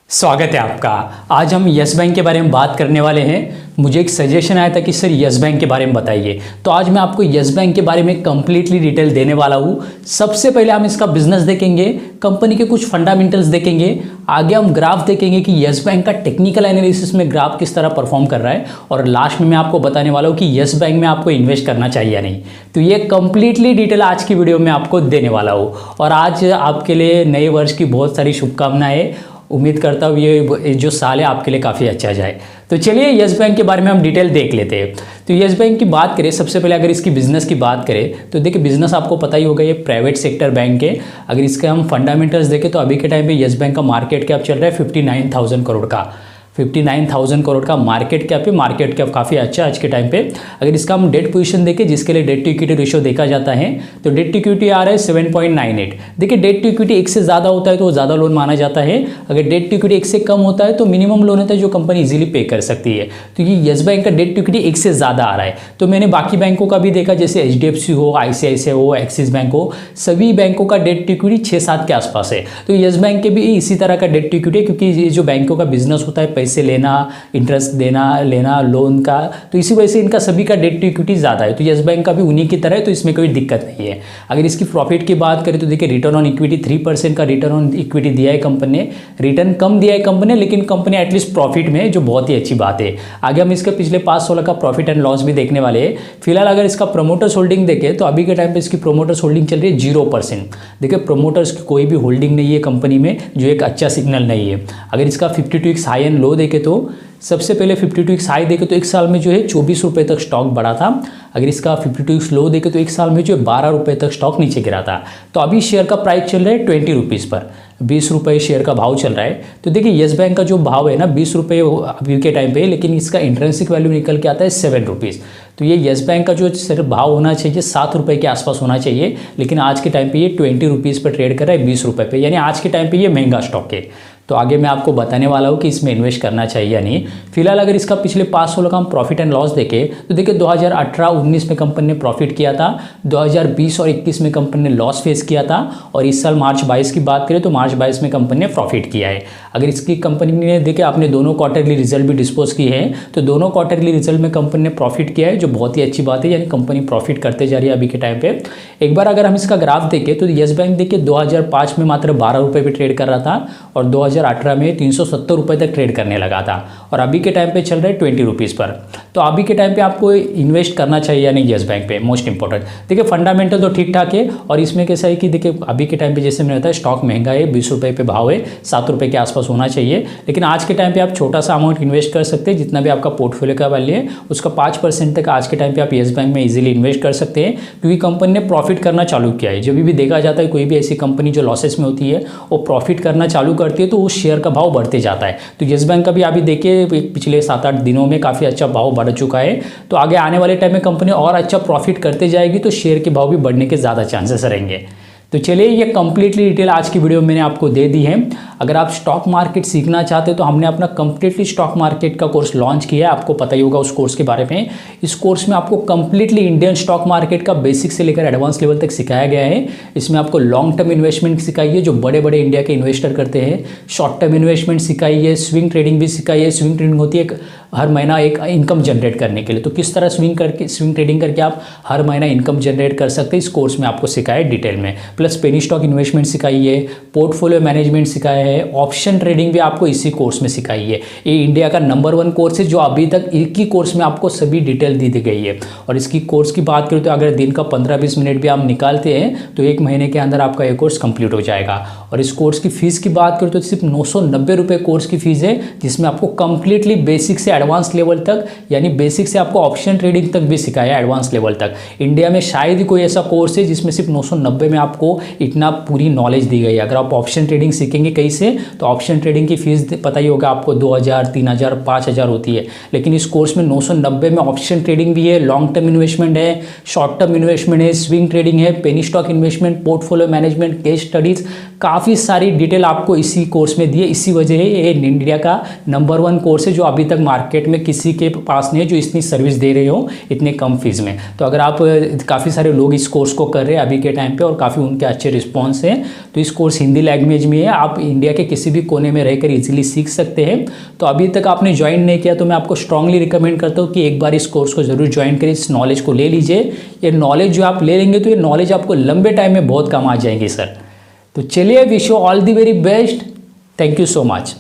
स्वागत है आपका। आज हम यस बैंक के बारे में बात करने वाले हैं। मुझे एक सजेशन आया था कि सर यस बैंक के बारे में बताइए, तो आज मैं आपको यस बैंक के बारे में कंप्लीटली डिटेल देने वाला हूँ। सबसे पहले हम इसका बिजनेस देखेंगे, कंपनी के कुछ फंडामेंटल्स देखेंगे, आगे हम ग्राफ देखेंगे कि यस बैंक का टेक्निकल एनालिसिस में ग्राफ किस तरह परफॉर्म कर रहा है, और लास्ट में मैं आपको बताने वाला हूँ कि यस बैंक में आपको इन्वेस्ट करना चाहिए या नहीं। तो ये कंप्लीटली डिटेल आज की वीडियो में आपको देने वाला हूँ। और आज आपके लिए नए वर्ष की बहुत सारी शुभकामनाएं। उम्मीद करता हूँ ये जो साल है आपके लिए काफ़ी अच्छा जाए। तो चलिए यस बैंक के बारे में हम डिटेल देख लेते हैं। तो यस बैंक की बात करें, सबसे पहले अगर इसकी बिजनेस की बात करें तो देखिए बिजनेस आपको पता ही होगा, ये प्राइवेट सेक्टर बैंक है। अगर इसके हम फंडामेंटल्स देखें तो अभी के टाइम पे यस बैंक का मार्केट कैप चल रहा है 59,000 करोड़ का। 59,000 करोड़ का मार्केट कैप है। मार्केट कैप काफ़ी अच्छा है आज के टाइम पे। अगर इसका हम डेट पोजीशन देखें, जिसके लिए डेट टू इक्विटी रेशियो देखा जाता है, तो डेट टू इक्विटी आ रहा है 7.98। देखिए डेट टू इक्विटी 1 से ज़्यादा होता है तो वो ज़्यादा लोन माना जाता है। अगर डेट टू इक्विटी 1 से कम होता है तो मिनिमम लोन होता है जो कंपनी इजीली पे कर सकती है। तो ये यस बैंक का डेट टू इक्विटी 1 से ज़्यादा आ रहा है। तो मैंने बाकी बैंकों का भी देखा, जैसे HDFC हो, ICICI हो, एक्सिस बैंक हो, सभी बैंकों का डेट टू इक्विटी 6-7 के आसपास है। तो यस बैंक के भी इसी तरह का डेट टू इक्विटी है, क्योंकि ये जो बैंकों का बिजनेस होता है, पैसे लेना, इंटरेस्ट देना, लेना लोन का, तो इसी वजह से इनका सभी का डेट टू इक्विटी ज़्यादा है। तो यस बैंक का भी उन्हीं की तरह है, तो इसमें कोई दिक्कत नहीं है। अगर इसकी प्रॉफिट की बात करें तो देखिए रिटर्न ऑन इक्विटी 3% का रिटर्न ऑन इक्विटी दिया है कंपनी ने। रिटर्न कम दिया है कंपनी ने, लेकिन कंपनी एटलीस्ट प्रॉफिट में, जो बहुत ही अच्छी बात है। आगे हम इसके पिछले 5-16 का प्रॉफिट एंड लॉस भी देखने वाले हैं। फिलहाल अगर इसका प्रोमोटर्स होल्डिंग देखें तो अभी के टाइम पर इसकी प्रोमोटर्स होल्डिंग चल रही है 0%। देखिए प्रोमोटर्स की कोई भी होल्डिंग नहीं है कंपनी में, जो एक अच्छा सिग्नल नहीं है। अगर इसका 52x हाई एंड लो देखें तो सबसे पहले 52x हाई देखें तो एक साल में जो है 24 रुपये तक स्टॉक बढ़ा था। अगर इसका 52x लो देखें तो एक साल में जो है 12 रुपये तक स्टॉक नीचे गिरा था। तो अभी शेयर का प्राइस चल रहा है 20 रुपीज़ पर, 20 रुपये शेयर का भाव चल रहा है। तो देखिए यस बैंक का जो भाव है ना 20 रुपये अभी के टाइम पे, लेकिन इसका इंट्रिंसिक वैल्यू निकल के आता है 7 रुपीज़। तो ये यस बैंक का जो सिर्फ भाव होना चाहिए 7 रुपये के आसपास होना चाहिए, लेकिन आज के टाइम पे ये 20 रुपीज़ पर ट्रेड कर रहा है 20 रुपये पे, यानी आज के टाइम पे ये महंगा स्टॉक है। तो आगे मैं आपको बताने वाला हूँ कि इसमें इन्वेस्ट करना चाहिए या नहीं। फिलहाल अगर इसका पिछले 5-16 का हम प्रॉफिट एंड लॉस देखें तो देखिए 2018-19 में कंपनी ने प्रॉफिट किया था, 2020 और 21 में कंपनी ने लॉस फेस किया था, और इस साल मार्च 22 की बात करें तो मार्च 22 में कंपनी ने प्रॉफिट किया है। अगर इसकी कंपनी ने देखे आपने दोनों क्वार्टरली रिजल्ट भी डिस्पोज किए हैं, तो दोनों क्वार्टरली रिजल्ट में कंपनी ने प्रॉफिट किया है, जो बहुत ही अच्छी बात है, यानी कंपनी प्रॉफिट करते जा रही है अभी के टाइम पे। एक बार अगर हम इसका ग्राफ देखें तो यस बैंक देखिए 2005 में मात्र 12 रुपये पे ट्रेड कर रहा था, और 2018 में 370 रुपये तक ट्रेड करने लगा था, और अभी के टाइम पे चल रहा है 20 रुपीज़ पर। तो अभी के टाइम पे आपको इन्वेस्ट करना चाहिए या नहीं यस बैंक पे, मोस्ट इंपॉर्टेंट। देखिए फंडामेंटल तो ठीक ठाक है, और इसमें कैसा है कि देखिए अभी के टाइम पे जैसे मैंने बताया स्टॉक महंगा है, 20 रुपये पे भाव है, 7 रुपये के आसपास होना चाहिए। लेकिन आज के टाइम पे आप छोटा सा अमाउंट इन्वेस्ट कर सकते हैं, जितना भी आपका पोर्टफोलियो का वैल्यू है उसका 5% तक आज के टाइम पे आप यस बैंक में इजीली इन्वेस्ट कर सकते हैं, क्योंकि कंपनी ने प्रॉफिट करना चालू किया है। जब भी देखा जाता है कोई भी ऐसी कंपनी जो लॉसेस में होती है वो प्रॉफिट करना चालू करती है, तो उस शेयर का भाव बढ़ते जाता है। तो यस बैंक का भी अभी देखिए पिछले 7-8 दिनों में काफ़ी अच्छा भाव बढ़ चुका है। तो आगे आने वाले टाइम में कंपनी और अच्छा प्रॉफिट करते जाएगी, तो शेयर के भाव भी बढ़ने के ज़्यादा चांसेस रहेंगे। तो चलिए ये कंप्लीटली डिटेल आज की वीडियो में मैंने आपको दे दी है। अगर आप स्टॉक मार्केट सीखना चाहते हो तो हमने अपना कंप्लीटली स्टॉक मार्केट का कोर्स लॉन्च किया है, आपको पता ही होगा उस कोर्स के बारे में। इस कोर्स में आपको कंप्लीटली इंडियन स्टॉक मार्केट का बेसिक से लेकर एडवांस लेवल तक सिखाया गया है। इसमें आपको लॉन्ग टर्म इन्वेस्टमेंट सिखाई है, जो बड़े बड़े इंडिया के इन्वेस्टर करते हैं, शॉर्ट टर्म इन्वेस्टमेंट सिखाई है, स्विंग ट्रेडिंग भी सिखाई है। स्विंग ट्रेडिंग होती है हर महीना एक इनकम जनरेट करने के लिए, तो किस तरह स्विंग ट्रेडिंग करके आप हर महीना इनकम जनरेट कर सकते हैं, इस कोर्स में आपको सिखाया है डिटेल में। प्लस पेनी स्टॉक इन्वेस्टमेंट सिखाई है, पोर्टफोलियो मैनेजमेंट सिखाया है, ऑप्शन ट्रेडिंग भी आपको इसी कोर्स में सिखाई है। ये इंडिया का नंबर 1 कोर्स है, जो अभी तक एक ही कोर्स में आपको सभी डिटेल दी गई है। और इसकी कोर्स की बात करें तो अगर दिन का 15-20 मिनट भी आप निकालते हैं तो 1 महीने के अंदर आपका ये कोर्स कंप्लीट हो जाएगा। और इस कोर्स की फीस की बात करें तो सिर्फ 990 रुपये कोर्स की फीस है, जिसमें आपको कंप्लीटली बेसिक से एडवांस लेवल तक, यानी बेसिक से आपको ऑप्शन ट्रेडिंग तक भी सिखाया है एडवांस लेवल तक। इंडिया में शायद ही कोई ऐसा कोर्स है जिसमें सिर्फ 990 में आपको इतना पूरी नॉलेज दी गई है। अगर आप ऑप्शन ट्रेडिंग सीखेंगे कहीं से तो ऑप्शन ट्रेडिंग की फीस पता ही होगा आपको 2000, 3000, 5000 होती है, लेकिन इस कोर्स में 990 में ऑप्शन ट्रेडिंग भी है, लॉन्ग टर्म इन्वेस्टमेंट है, शॉर्ट टर्म इन्वेस्टमेंट है, स्विंग ट्रेडिंग है, penny stock investment, portfolio management, case studies, काफ़ी सारी डिटेल आपको इसी कोर्स में दी है। इसी वजह है ये इंडिया का नंबर 1 कोर्स है जो अभी तक मार्केट मार्केट में किसी के पास नहीं है जो इतनी सर्विस दे रहे हो इतने कम फीस में। तो अगर आप काफ़ी सारे लोग इस कोर्स को कर रहे हैं अभी के टाइम पे और काफ़ी उनके अच्छे रिस्पॉन्स हैं, तो इस कोर्स हिंदी लैंग्वेज में है, आप इंडिया के किसी भी कोने में रहकर इजीली सीख सकते हैं। तो अभी तक आपने ज्वाइन नहीं किया तो मैं आपको स्ट्रांगली रिकमेंड करता हूँ कि एक बार इस कोर्स को जरूर ज्वाइन करें, इस नॉलेज को ले लीजिए। ये नॉलेज जो आप ले लेंगे तो ये नॉलेज आपको लंबे टाइम में बहुत काम आ जाएंगे सर। तो चलिए, wish you all the very best. Thank you so much.